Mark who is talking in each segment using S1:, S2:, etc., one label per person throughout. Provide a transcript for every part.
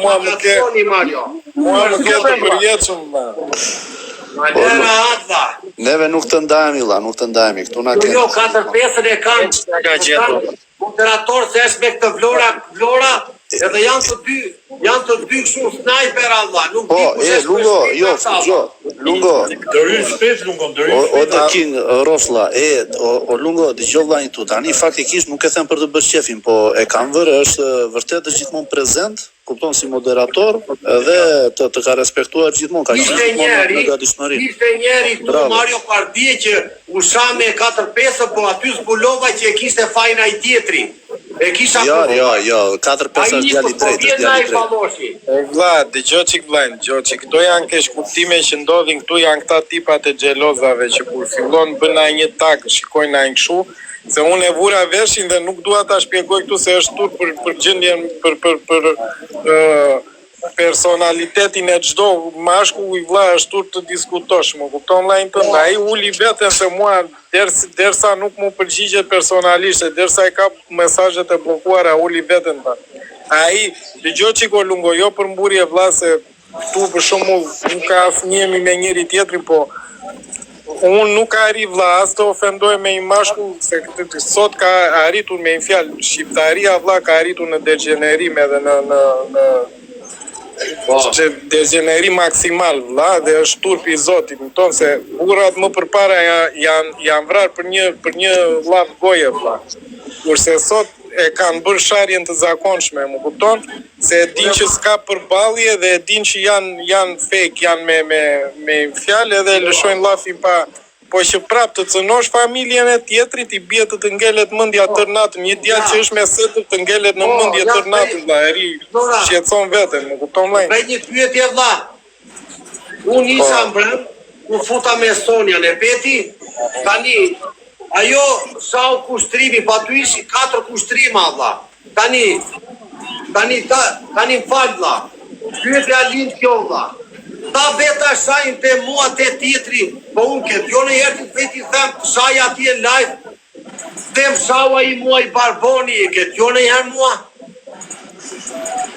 S1: Mua më ke të përjetshëm.
S2: Neve nuk të ndajemi, nuk të ndajemi. Këtu na
S3: Jo, 4-5 e kanë moderator se është me këtë Vlora, edhe janë të dy kështu sniper Allah. Nuk di kush është.
S2: Lungo.
S4: Dërin shpejt, Lungo,
S2: O të king Roslla, o Lungo, dëgjoj vllai tu. Tani faktikisht nuk e them për të bërë shefin, po e kam vërë, është vërtet të gjithmonë prezent, kupton si moderator, edhe të ka respektuar gjithmonë, ka qenë në gatishmëri.
S3: Ishte njeri këtu Mario Pardie që usha me 4-5, po aty zbulova që e kishte fajna i tjetri. E kisha
S2: Jo, 4-5 është djali drejt.
S1: Vlla, dëgjoj çik vllajn, këto janë keq kuptime që ndodhin këtu, janë këta tipat e xhelozave që kur fillon bën ai një tag, shikojnë ai kështu, se unë e vura veshin dhe nuk dua ta shpjegoj këtu se është tur për gjendjen për personalitetin e çdo mashkulli, vlla, është tur të diskutosh, më kupton vllajin tënd, ai uli veten se mua derisa nuk mu përgjigjet personalisht, derisa e ka mesazhet e bllokuara, uli veten ta. Ai dëgjoj çiko Lungo, jo për mburje vlla, se këtu për shembull nuk ka asnjëmi me njëri tjetrin, po unë nuk arri vlla as të ofendoj me një mashkull, se sot ka arritur me një fjalë, shqiptaria vlla ka arritur në degenerim edhe në degeneri maksimal vlla, dhe është turpi i Zotit, më tonë se burrat më përpara janë vrarë për një llavë goje vlla. Kurse sot e kanë bërë sharjen të zakonshme, më kupton? Se e din që s'ka përballje dhe e din që janë fake, janë me fjalë edhe lëshojnë llafin pa. Po që prap të cënosh familjen e tjetrit, i bie të ngelet mendja tër natën, një djalë që është me setër të ngelet në mendje tër natën, vlla, e ri, shqetëson veten, më kupton vllai?
S3: Bëj një pyetje vlla. Unë isha mbrëm, u futa me Sonjan e Peti, tani ajo sa u kushtrimi, pa tu ishi 4 kushtrima vlla. Tani më fal vlla. Pyetja lind kjo vlla. Ta veta shajnë të mua të tjetri, po unë këtë, jo në jertë të veti them, shaj atje live, them shaua i mua i barboni, këtë, jo në jerë mua.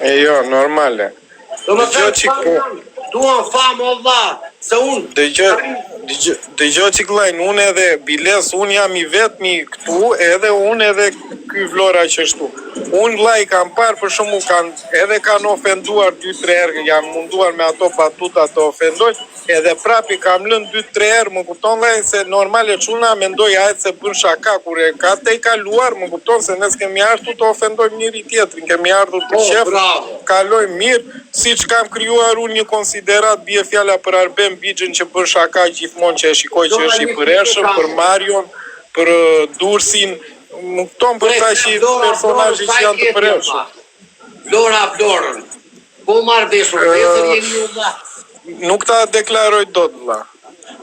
S1: E jo, normale.
S3: Do më thëmë, duan famë, o vlla, se unë...
S1: Dëgjoj çik vllajn, unë edhe biles, unë jam i vetmi këtu, edhe unë edhe ky Vlora që është këtu. Unë vllai kam parë për shembull kanë ofenduar 2-3 herë, janë munduar me ato batuta të ofendojnë, edhe prapi kam lënë 2-3 herë, më kupton vllai, se normale çuna mendoj ajt se bën shaka kur e ka te kaluar, më kupton se ne s'kemi ardhur të ofendojmë njëri tjetrin, kemi ardhur të shef, kalojmë mirë, siç kam krijuar unë një konsiderat, bie fjala për Arben Bixhën që bën shaka gjithmonë, që e shikoj që është i përhershëm, për Marion, për Dursin, më kupton për ta që personazhe që janë të përhershëm.
S3: Vlorën, po marrë veshur, vezër jeni ju vlla.
S1: Nuk ta deklaroj dot vlla.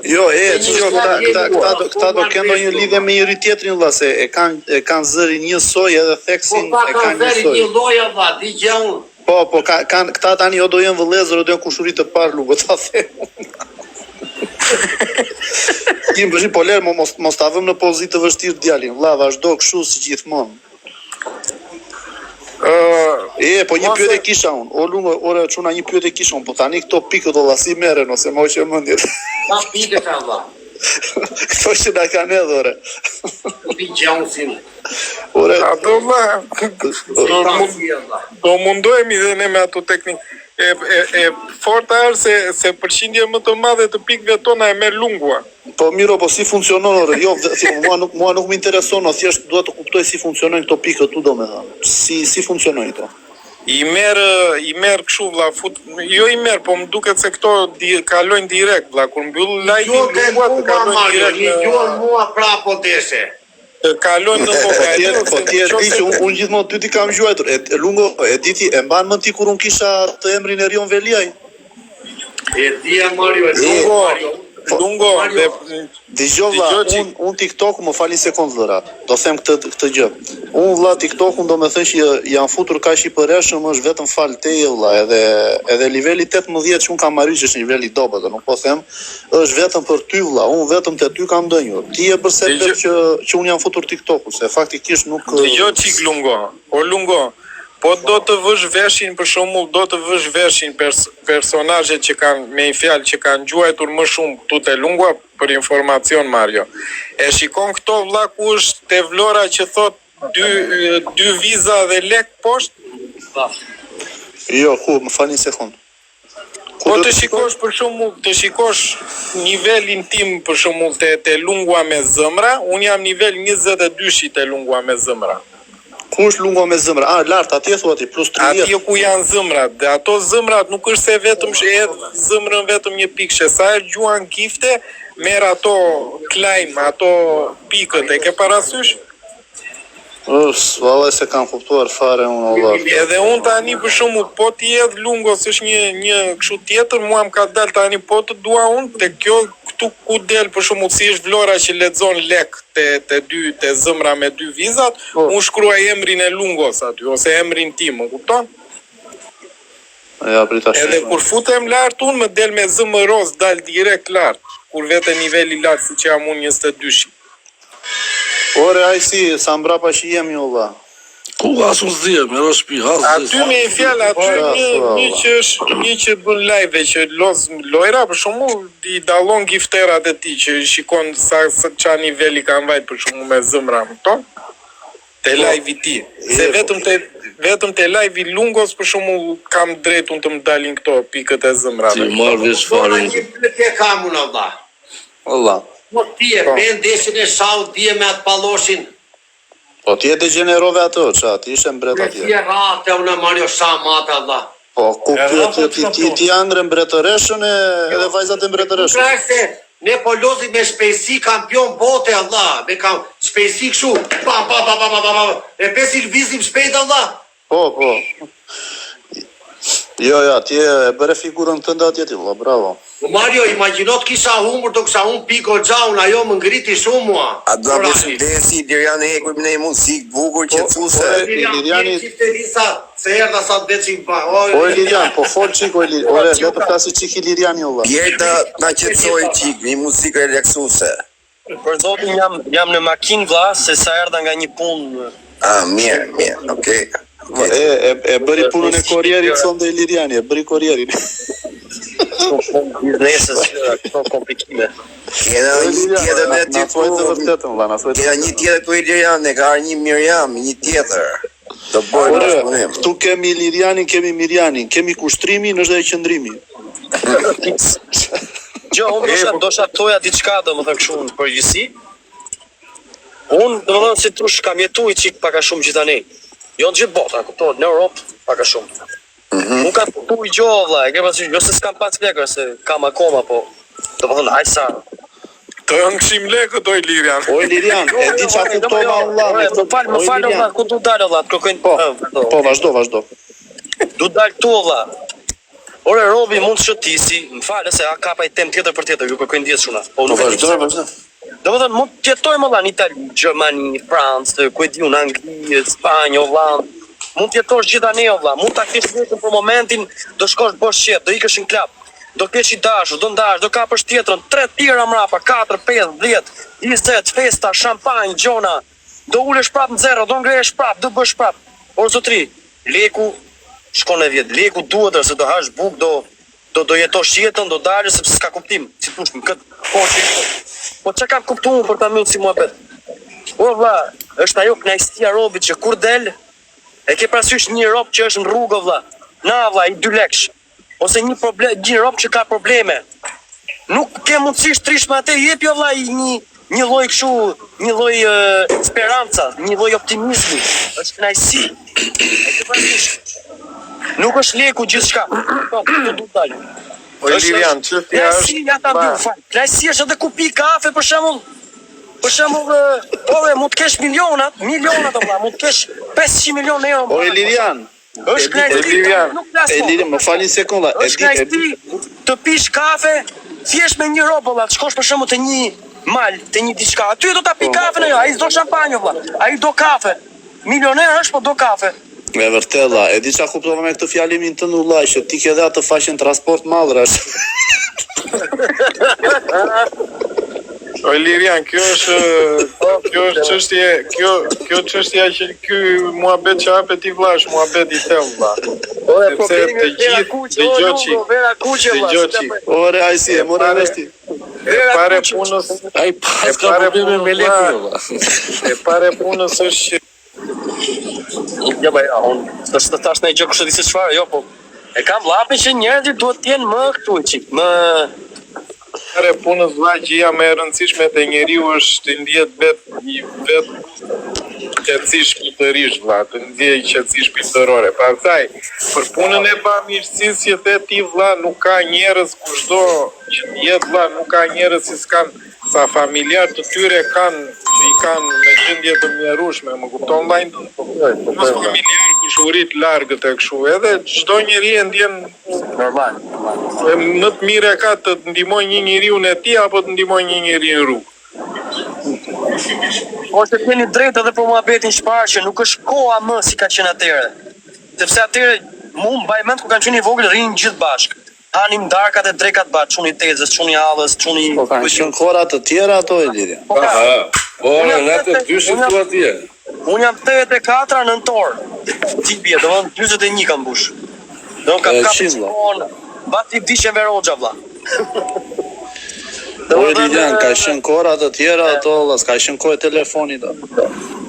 S2: Jo, këta do kenë një lidhje me njëri tjetrin vlla, se e kanë zërin një soj edhe theksin e kanë një soj.
S3: Po kanë zërin një lloj vlla, digja unë.
S2: Po, këta tani o do jenë vëllezër, o do jenë kushurit të parë, Lungo, ta them. Kim përshim, po lerë, mos ta vëm në pozitë të vështirë djalin, vlla, vazhdo kështu si gjithmonë. Po një pyetje kisha unë, o Lungo, ore çuna një pyetje kisha unë, po tani këto pikët o si merren ose më hoqë mendjet.
S3: Ta pikët ka vlla.
S2: Këto që na kanë edhe ore.
S3: Digja unë si.
S2: Ore,
S1: ato vlla, do mundohemi dhe ne me ato teknikë. E forta është se përqindje më të madhe të pikëve tona e merr Lungua.
S2: Po miro, po si funksionon ore? Jo, mua nuk më intereson, thjesht dua të kuptoj si funksionojnë këto pikë këtu domethënë. Si funksionojnë këto?
S1: I merr kështu vlla, jo i merr, po më duket se këto kalojnë direkt vlla, kur mbyll live-in Lungua të kalojnë direkt.
S3: Jo mua prapo deshe.
S1: Kalojnë në Bulgari.
S2: Po ti e di që unë gjithmonë ty ti kam gjuajtur. Lungo, e di ti, e mban mend ti kur unë kisha të emrin Erion Veliaj?
S3: E di Mario,
S1: Lungo,
S2: dëgjova, unë TikTok, më falni sekond vëlla. Do them këtë gjë. Unë vëlla TikTokun do të thënë që janë futur kaq i përhershëm, është vetëm fal teje vëlla, edhe niveli 18 që unë kam marrë që është niveli i dobët, nuk po them, është vetëm për ty vëlla. Unë vetëm te ty kam ndonjë. Ti e përse që unë jam futur TikTokun, se faktikisht nuk.
S1: Dëgjoj çik Lungo. O Lungo, Po do të vësh veshin, për shembull, do të vësh veshin personazhet që kanë me një fjalë që kanë gjuajtur më shumë këtu te Lungua për informacion Mario. E shikon këto vlla ku është te Vlora që thot dy viza dhe lek poshtë?
S2: Jo, ku, më falni një sekond.
S1: Po të shikosh për shembull, të shikosh nivelin tim për shembull te Lungua me zëmra, un jam nivel 22 te Lungua me zëmra.
S2: Ku është Lungua me zëmra? Lart, atje thua ti, plus 30.
S1: Atje ku janë zëmrat, dhe ato zëmrat nuk është se vetëm zëmrën vetëm një pikë, sa e gjuan gifte, merr ato klajm, ato pikët, e ke parasysh?
S2: Vallai se kam kuptuar fare unë valla.
S1: Edhe unë tani për shembull, po ti edhe Lungos është një kështu tjetër, mua më ka dal tani po të dua unë te kjo këtu ku del për shembull si është Vlora që lexon lek te zëmra me 2 vizat, unë shkruaj emrin e Lungos aty ose emrin tim, më kupton?
S2: Ja, pritash.
S1: Edhe kur futem lart unë më del me zëmë roz, dal direkt lart, kur vete niveli lart siç jam unë 22.
S2: Ore, aj si, sa mbrapa që jemi o vlla.
S4: Ku asun zdia, me në shpi,
S1: aty me një fjalë, aty një që bën live që lojra, për shembull, i dallon gifterat e tij që shikon sa ç'a niveli kanë vajt për shembull me zëmra, kupton? Te live i tij. Se vetëm te live i Lungos për shembull kam drejt unë të më dalin këto pikët e zëmrave.
S4: Ti marr vesh fare.
S3: Një pyetje kam unë valla.
S2: Valla.
S3: Po ti e ben deshin e shau dje me atë palloshin.
S2: Po ti e degenerove ato, qa, ti ishe mbret atje.
S3: Ti e rate unë Mario Shamata valla.
S2: Po, ku ti andre mbretëreshën edhe vajzat e mbretëreshën.
S3: Krajse, ne po lozim me shpejtësi kampion bote Allah, me kam shpejtësi kështu, e pesil vizim shpejt Allah.
S2: Po. Jo, ti e bëre figurën të nda atje ti, valla, bravo.
S3: Mario, imaginot kisha humbur, do kisha humbur piko gjaun, ajo më ngriti shumë mua.
S5: A do bësim desi, Liriani hekur me një muzikë bukur që thuse.
S3: Liriani qifte disa, se erda sa të veçin pa.
S2: O Lirian, po fol qik, le të flasi qik i Liriani, olla.
S5: Bjerta na qetësoj qik, një muzikë relaksuse.
S6: Për zotin jam në makinë vlla, se sa erdha nga një punë.
S5: Mirë, okej.
S2: E bëri punën e korjerit sonde e Liriani, e bëri korjerin.
S6: Biznesës këto komplikime.
S5: Kena një tjetër me ty ku... Kena një tjetër ku i Lirian, e ka arë një Miriam, një tjetër. Do bërë në shpunim.
S2: Këtu kemi Lirianin, kemi Mirianin, kemi kushtrimin, është dhe qëndrimi.
S6: Gjo, unë dosha të toja diçka, do më thënë këshu në përgjësi. Unë, do më thënë si trush, kam jetu i qik paka shumë gjithanej. Jo në gjithë bota, kuptohet, në Europë paka shumë. Unë ka tu i gjohë vla, e ke pasur, jo se s'kam pas lekër, se kam akoma, po, do më thënë, hajsa.
S1: Të ëngshim lekët, oj Lirian.
S2: Oj Lirian, e di qa kuptova vla.
S6: Më falë vla, ku du dalë vla, të kërkojnë...
S2: Po, vazhdo.
S6: Du dalë tu vla. Ore, Robi mund të shëtisi, më falë, se a kapa i tem tjetër për tjetër, ju kërkojnë djetë shuna. Po,
S2: vazhdo.
S6: Do më thënë, mund të jetojmë vla, në Itali, Gjermani, Francë, ku e diun, Angli, Spanjë, Hollandë. Mund të jetosh gjitha ne vlla, mund ta kesh vetëm për momentin, do shkosh bosh qef, do ikësh në klub. Do kesh i dashur, do ndash, do kapësh tjetrën, 3 tira mrapa, 4, 5, 10, 20, festa, shampanjë, gjona. Do ulesh prap në zero, do ngrehesh prap, do bësh prap. Por zotri, leku shkon e vjet. Leku duhet se do hash buk, do jetosh jetën, do dalësh sepse s'ka kuptim. Si thosh në këtë kohë. Po çka kam kuptuar për ta mbyllur si muhabet. O vlla, është ajo knajësia Robit që kur del e ke parasysh një rob që është në rrugë vlla. Na vlla, i 2 lekësh. Ose një rob që ka probleme. Nuk ke mundësi shtrish me atë, jep jo vlla një lloj kështu, një lloj speranca, një lloj optimizmi. Është kënaqësi. E ke parasysh? Nuk është leku gjithçka. Po, do të dalë.
S1: O Lirian, çfarë është?
S6: Kënaqësi është edhe ku pi kafe për shembull. Për shembull, mund të kesh milionat valla, mund të kesh 500 milionë euro.
S2: O Lirian,
S6: është kënaqësi, nuk flas.
S2: Lirian, më falni sekonda.
S6: Është kënaqësi të pish kafe, thjesht me një rob valla, të shkosh për shembull te një mal, te një diçka. Aty do ta pi kafen ajo, ai s'do shampanjë valla. Ai do kafe. Milioner është, po do kafe.
S2: Me vërtella, e di qa kuptova me këtë fjalimin të nullaj, që ti ke dhe atë faqen transport madhrash.
S1: O Lirian, kjo është çështje, kjo çështja që ky muhabet që hapet ti vlla, është muhabet i thellë vlla. Sepse të gjithë dëgjoçi.
S2: Ore, ai si e mora vesti.
S1: E pare punës,
S4: Ai pas ka probleme me lekun, valla.
S1: e pare punës është që
S6: Jo, unë të tash në gjë kështë di se çfarë, jo, po e kam llapin që njerëzit duhet të jenë më këtu çik, më
S1: pare punës vlla, gjëja më e rëndësishme te njeriu është të ndihet vetë qetësi shpirtërisht vlla, të ndjej qetësi shpirtërore. Pastaj, për punën e bamirësisë që the ti vlla, nuk ka njerëz kushdo që jetë vlla, nuk ka njerëz që s'kan sa familjar të tyre kanë që i kanë në gjendje të mjerueshme, më kupton vllai? Mos familjar kush u rit largët e kështu, edhe çdo njeri e ndjen
S6: normal.
S1: më të mire ka të ndihmoj një njeriu në ti apo të ndihmoj një njeri në rrugë.
S6: Por të keni drejt edhe për muhabetin shpar që nuk është koha më si ka qenë atëherë. Sepse atëherë mu mbaj mend ku kanë qenë i vogël rinin gjithë bashkë. Hanim darkat e drekat bashkë, çuni tezës, çuni hallës, çuni.
S2: Po kanë qenë kohra të tjera ato e Liria.
S4: Po, në atë dyshit tu atje.
S6: Unë jam 84 nëntor. Ti bie, domethënë 41 kam mbush. Do ka kapon. Bati vdishën Veroxha vlla.
S2: Ore Lilian, ka qenë kohra të tjera ato, s'ka qenë kohë telefonit.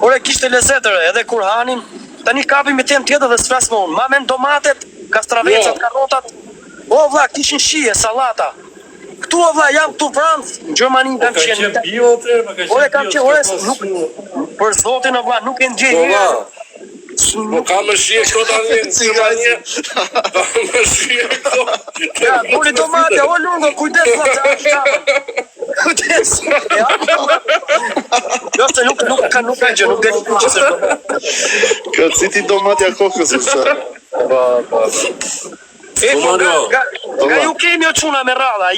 S6: Ore kishte lezetër edhe kur hanim, tani kapim me temë tjetër dhe s'flas më unë. Ma men domatet, kastravecat, karrotat. O vlla, kishin shije, sallata. Këtu o vlla, jam këtu Francë, në Gjermani kam qenë. Ore kam qenë, ore nuk për zotin o vlla, nuk e ndjej.
S4: Po ka më shije këto tani në Gjermani. Ka më shije këto.
S6: Ja, doli domate, o lungo, kujdes vlla. Kujdes. Jo, se nuk ka gjë, nuk del që se.
S2: Ka citi domatja kokës ose.
S6: E nga ju kemi o quna me rralla,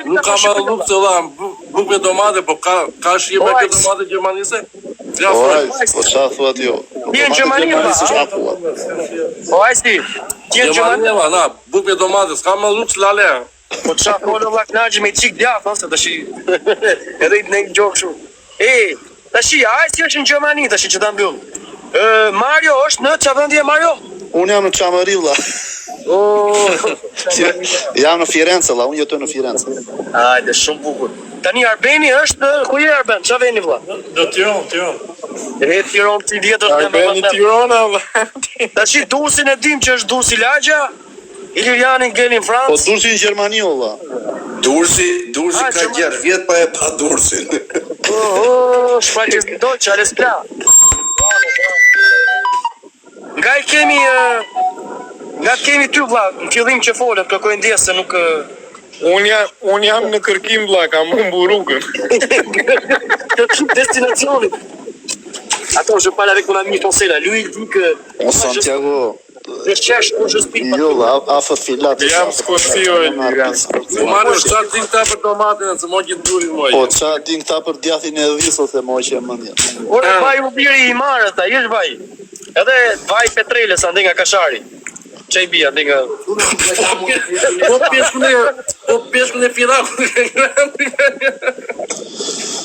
S4: Nuk ka më lukë se dha, buk me domate, po ka shije me këtë domate gjermanise?
S2: Oj, po qa thuat jo.
S6: Ti në Gjermani, o ajsti, ti në Gjermani,
S4: na, buk me domate, s'ka më lukë s'lale.
S6: po qa kolo vlla knaqë me qik djath, nëse të shi, edhe i të nejtë gjokë shu. E, të shi, ajsti është në Gjermani, të shi që të mbyllë. Mario është në qa vëndje Mario?
S2: Unë jam në Çamëri vlla. Jam në Firenze vlla, unë jetoj në Firenze.
S6: Hajde, shumë bukur. Tani Arbeni është, ku je Arben, qa veni vlla?
S7: Do Tiranë.
S6: E Tiranë ti vjetër të
S1: Arbeni Tirana vlla.
S6: Ta shi Dursin e dim që është Dursi Lagja, Iliriani ngelin
S2: Po
S6: Francë.
S2: Dursi në Gjermani vlla.
S5: Dursi ka 6 vjet pa e pa Dursin.
S6: Shpaj që s'do që ales pla. Nga i kemi, nga kemi ty vlla, në fillim që folet, kërkoj ndjesë se nuk...
S1: Unë jam në kërkim vlla, kam humbu rrugën.
S6: Kërkim destinacionit. Attends, je parle avec mon ami Foncella. Lui, il dit que...
S2: Santiago.
S6: Je cherche où je suis.
S2: Jo vlla, afër filat.
S1: Jam skocio e jam skocio.
S4: Mario, qa din këta për tomatin, se mo gjithë durin moj.
S2: Po qa din këta për djathin e dhis ose mo që e mëndjen.
S6: Ore, vaj u biri i marët, a jesh vaj. Edhe vaj petreles, ande nga Kashari. Qaj bia, ande nga...
S4: Po peshkën e firakun.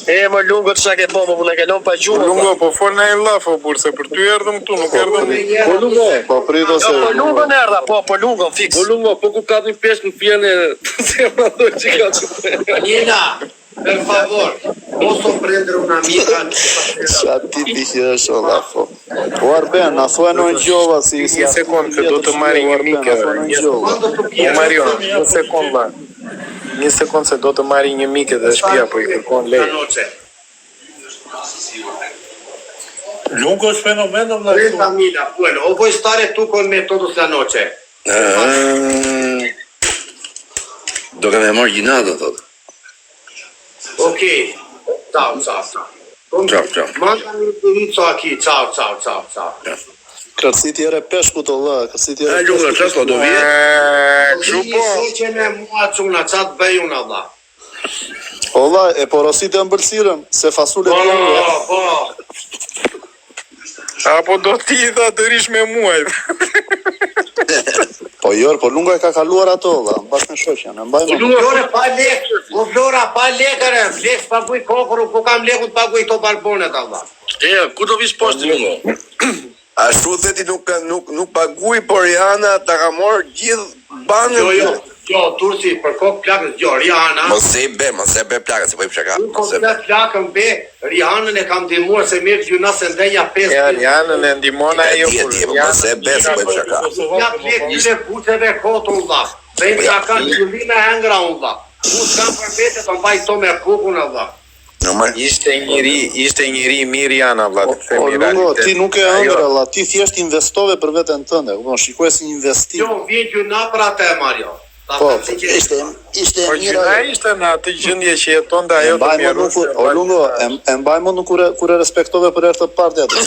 S6: E, më lungo të shak e po, më në kelon pa gjumë.
S1: Lungo, po fol në e lafo, burse, për ty erdhëm këtu, nuk erdhëm.
S2: Po lungo, po prito se...
S6: Po lungo në erda, po lungo, fix.
S4: Po lungo, po ku ka një peshkën fjene, se më doj që ka që...
S3: Daniela, per favor, posso prendere un'amica?
S2: Qa ti që është o lafo. Po Arben, na thua në gjova si...
S1: Një sekund, se do të marri një mike. Mario, një sekund, la. Një sekund se do të marri një mike dhe shpia, po i kërkon lej.
S7: Lungo është fenomenom në
S3: 30.000, bueno, o vuoi stare tu con me todos la noche?
S5: Do ka me marrë gjinata, thot.
S3: Ok, ciao.
S5: Ciao.
S3: Mandami l'indirizzo a chi, ciao.
S2: Kërësi tjere peshku të vlla, kërësi tjere
S5: Lungo, qa s'ka do vje?
S1: Kështu po,
S3: Se me mua quna, qa të bëj unë Allah?
S2: O vlla, e porosit e mbëlsirëm, se fasule të
S3: Po.
S1: apo do ti tha të rish me muaj.
S2: Po Po jo, po Lunga e ka kaluar ato, valla, bashkë me shoqen, e mbajmë.
S3: Flora pa lekë, o Flora pa lekëre, lekë paguaj kokër, ku kam lekë të paguaj këto barbonet, Allah.
S4: Ku do vish poshtë Lungo?
S5: Ashtu theti nuk paguaj, por Rihanna ta ka marrë gjithë banën.
S3: Jo, Tursi, për kokë plakës, jo, Rihanna.
S5: Mos e be plakën, se po i shaka.
S3: Mos e be plakën be, Rihanën e kam ndihmuar se mirë gjuna se ndenja 5.
S1: Ja, Rihanën e ndihmon ajo.
S5: Mos e be, se po i shaka.
S3: Ja plek dyre buçeve kotë ulla. Dhe ka kanë gjyllime hengra ulla. Ku s'kam për vete të mbaj to me kukun Allah.
S1: Ishte njëri mirë Rihanna, valla.
S2: O Lungo, ti nuk e ëndër, valla, ti thjesht investove për veten tënde, shikoj si një investim.
S3: Jo, vjen gjuna për atë Mario.
S2: Po, ishte
S1: Por gjuna ishte në atë gjendje që jeton dhe ajo të mjeru.
S2: O Lungo, e mbaj më nuk kur e respektove për herë të parë atë.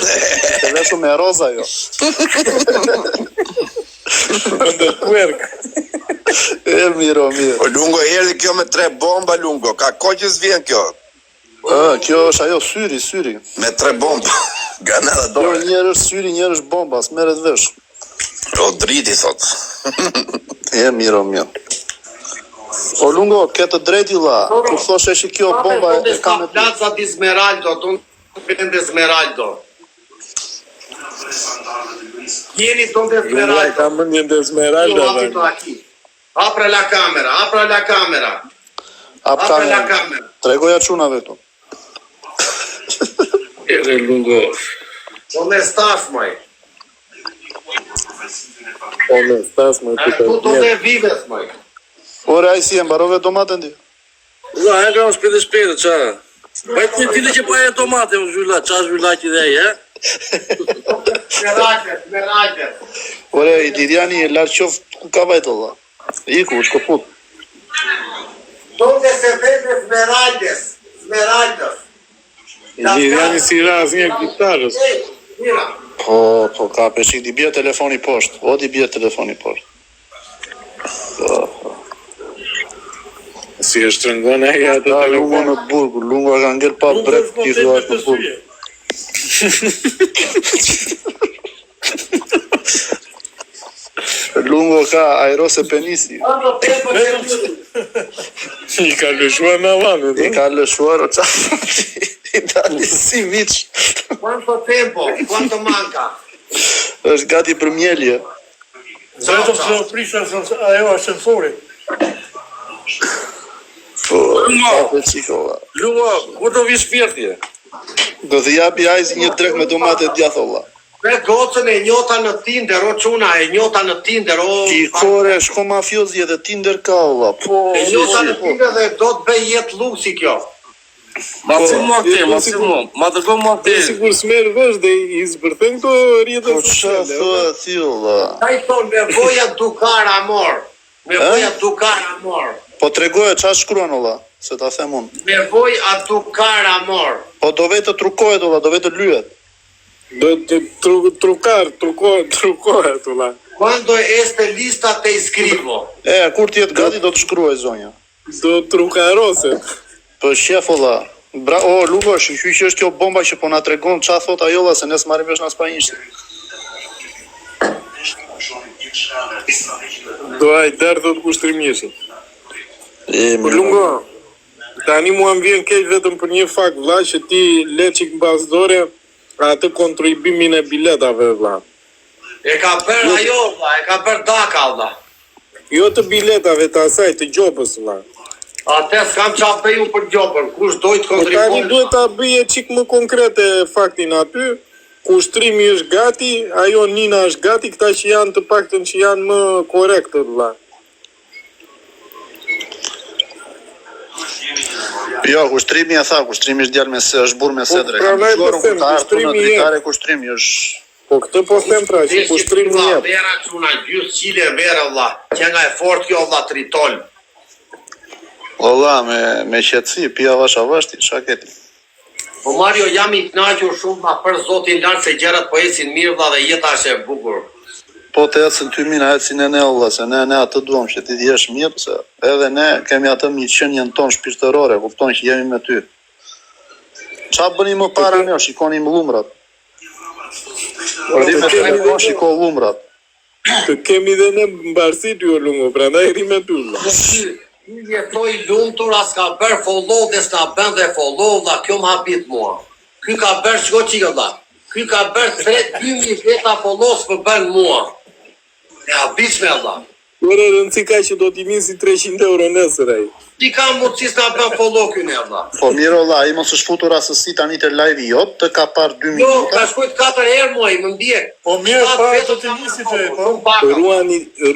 S2: Të veshu me roza jo.
S1: Ndër kuerk.
S2: Mirë.
S5: O Lungo, erdhi kjo me 3 bomba, Lungo. Ka koqës vjen kjo.
S2: Kjo është ajo syri.
S5: Me 3 bomba. Granada dorë.
S2: Njërë është syri, njërë është bomba, s'meret vesh.
S5: O driti, thot.
S2: Mirë. O Lungo, këtë drejti la, ku thoshe që kjo bomba e ka me...
S3: Plaza di Smeraldo, donde Smeraldo. Jeni donde Smeraldo.
S1: Ka mëndjen dhe Smeraldo.
S3: Apre la camera.
S2: Tregoja qunave këtu.
S4: Ere Lungo.
S3: Donde estás, maj? Tu donde vives, maj?
S2: Ore, ai si e mbarove domaten ti?
S4: Ua, e kam shpejtë, qa? Pa e ti që pa e tomate, më zhvilla, qa zhvilla që dhe e?
S3: Smeraldes.
S2: Ore, i Liriani e lartë qoftë ku ka vajtë, Allah. Iku, shkoput.
S3: Donde se vende Smeraldes.
S1: Liriani si raz një gitarës.
S3: Mira.
S2: Po, ka peshik, di bje telefoni poshtë. O, di bje telefoni poshtë.
S1: Si e shtrëngon e atë telefon.
S2: Lungo në burgu, Lungo ka ngell pa brek t'i thuar për burgu. Lungo ka aerose penisi.
S1: I ka lëshuar në avanë.
S2: I ka lëshuar o qafë. I dali si viç.
S3: Quanto manca?
S2: Është gati për mjelje.
S7: Vetëm se u prisha ajo ascensori.
S4: Lungo, ku do vish pjertje?
S2: Do të japi ajzi një drek me domate djatholla.
S3: Me gocën e njota në Tinder, o quna, e njota në Tinder, o...
S2: Kore, shko mafiozi edhe Tinder ka, olla.
S3: E njota në Tinder dhe do të bëj jetë luksi kjo.
S4: Ma të gëmë ma të.
S1: Sigur s'merë vësh dhe i zbërthen këto rjetën
S2: sociale. Po që thua ti, olla?
S3: Ta i thonë, me voja dukar amor.
S2: Po tregoje, qa shkruan, olla? Se ta them unë.
S3: Me voja dukar amor.
S2: Po do vetë trukohet, olla, do vetë lyet.
S1: Do të trukohet, olla.
S3: Quando este lista te iscrivo.
S2: Kur t'jetë gati, do të shkruaj, zonja.
S1: Do trukaroset.
S2: Po shef, olla. O, Lungo, shqy që është kjo bomba që po na tregon qa thot ajolla, se nes marim vesh në spanjisht.
S1: Do aj dërë do të kushtrimisht. Por Lungo, tani mua më vjen keq vetëm për një fakt, vlla, që ti le qik mbasdore atë kontribumin e biletave, vlla.
S3: E ka bërë ajo, vlla, e ka bërë daka, vlla.
S1: Jo të biletave të asaj, të gjopës, vlla.
S3: Ate s'kam qa bëju për gjopër, kush dojtë kontribuar.
S1: Po tani duhet ta bëje qik më konkrete faktin aty, kushtrimi është gati, ajo Nina është gati, këta që janë të paktën që janë më korektë, vlla.
S2: Jo, kushtrimi e tha, kushtrimi është djalë me se, është burë me sedre. Kushtrimi është...
S1: Po këtë po them pra, që kushtrimi jep.
S3: Vera quna, gjysë qile vera, vlla, që nga e fort kjo, vlla, tritol.
S2: Olla, me qetësi, pia vash qa keti.
S3: Po Mario, jam i knaqur shumë ma për zotin lartë se gjerat po ecin mirë, vlla, dhe jeta është e bukur.
S2: Po të ecën ty mina, ecin e ne, olla, se ne atë duam që ti t'jesh mirë, se edhe ne kemi atë një qenjen tonë shpirtërore, kupton që jemi me ty. Qa bëni më para ne, shikoni më lumrat. Shiko lumrat.
S1: Të kemi dhe në mbarësi ty o lungo, prandaj rri me ty.
S3: Ty jetoj lumtur, as ka bërë follow dhe s'ka bën dhe follow, dha kjo më hapit mua. Ky ka bërë çdo çika dha. Ky ka bërë 2000 veta follows për bën mua. E habisme dha.
S1: Ora rëndësi ka që do t'i vinë si 300 euro nesër ai.
S3: Ti ka mundësi s'ka bën follow ky ne dha.
S2: Po mirë olla, ai mos është futur rastësi tani te live jot, të ka parë 2
S3: Jo,
S2: minuta.
S3: ka shkojt 4 herë mua, më ndjek.
S7: Po mirë, para të të nisi që e, po.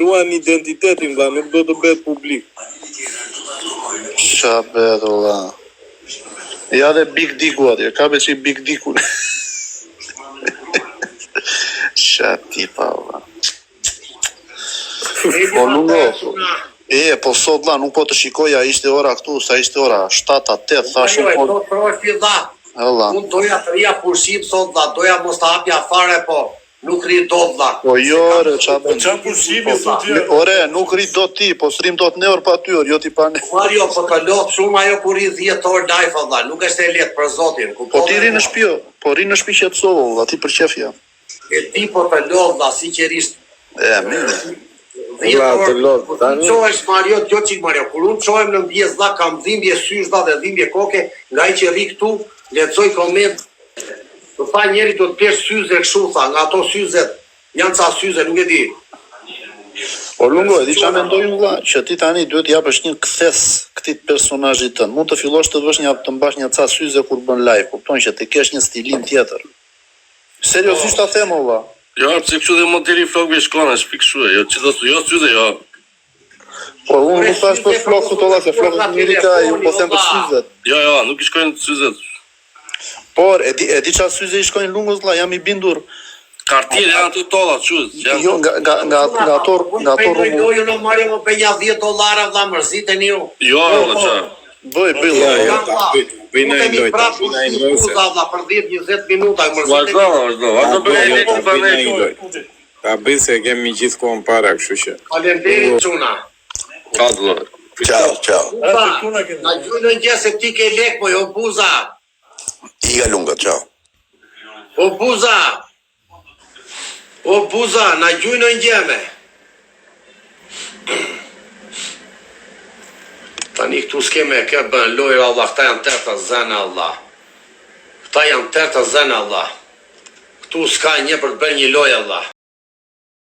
S1: Ruan identitetin, dha, nuk do të bëhet publik.
S2: Qa bet olla. Ja dhe Big Diku atje, ka be që i Big Diku. Qa tipa olla. Po lungo. Po sot la, nuk po të shikoja, ishte ora këtu, sa ishte ora 7-8, thash
S3: Jo,
S2: po.
S3: do të profi dha.
S2: Olla.
S3: Unë doja të rria pushim sot dha, doja mos të hapja fare, po nuk rri do dha.
S2: Po jo, re, qa bën.
S7: Qa pushimi, thot jo.
S2: Ore, nuk rrit do ti, po s'rim do të ne orë pa ty, jo ti pa ne.
S3: Mario, po të lot shumë ajo kur rri 10 orë live dha, nuk është e lehtë për zotin.
S2: Po ti rri në shtëpi, po rri në shtëpi qetësovo, valla, ti për qefja.
S3: E ti po të lot dha, sinqerisht.
S2: Mirë.
S3: 10 orë, qohesh Mario, jo qik Mario, kur unë qohem në mbjes dha, kam dhimbje sysh dha dhe dhimbje koke, nga i që rri këtu, lexoj koment, të tha njeri do të pesh syze kështu tha, nga ato syzet, janë ca syze, nuk e di.
S2: Po lungo, e di qa mendoj unë vlla, që ti tani duhet japësh një kthes këtij personazhit tënd. Mund të fillosh të bësh të mbash një ca syze kur bën live, kupton që të kesh një stilin tjetër. Seriozisht ta them valla.
S4: Jo, pse kështu dhe modeli flokëve shkona, shpik kështu, jo, që do jo syze, jo.
S2: Po unë nuk thash për flokët olla, se flokët Amerika, ju po them për syzet.
S4: Jo, nuk i shkojnë syzet.
S2: Por e di qa syze i shkojnë lungos vlla, jam i bindur.
S4: Kartile janë të tolla, çuz.
S2: Jo, nga ato rrugë.
S3: Jo, në Mario më bënja $10 vlla, mërziteni ju.
S4: Jo, qa.
S2: Bëj,
S1: Bëjna i lojta, bëjna i lojta.
S3: Për 10-20 minuta,
S4: Vazhdo, bëjnë të bëjnë.
S1: Ta bëj se kemi gjithë kohën para, kështu që.
S3: Faleminderit çuna.
S4: Ka të lojë.
S5: Ciao.
S3: Na gjujnë në gjë se ti ke lek, po jo buza.
S5: Iga lunga, ciao.
S3: O buza, na gjujnë në gjeme. Tani këtu s'keme ke bën lojë, Allah, këta janë tërë të zënë, Allah. Këta janë tërë të zënë, Allah. Këtu s'ka një për të bërë një lojë, Allah.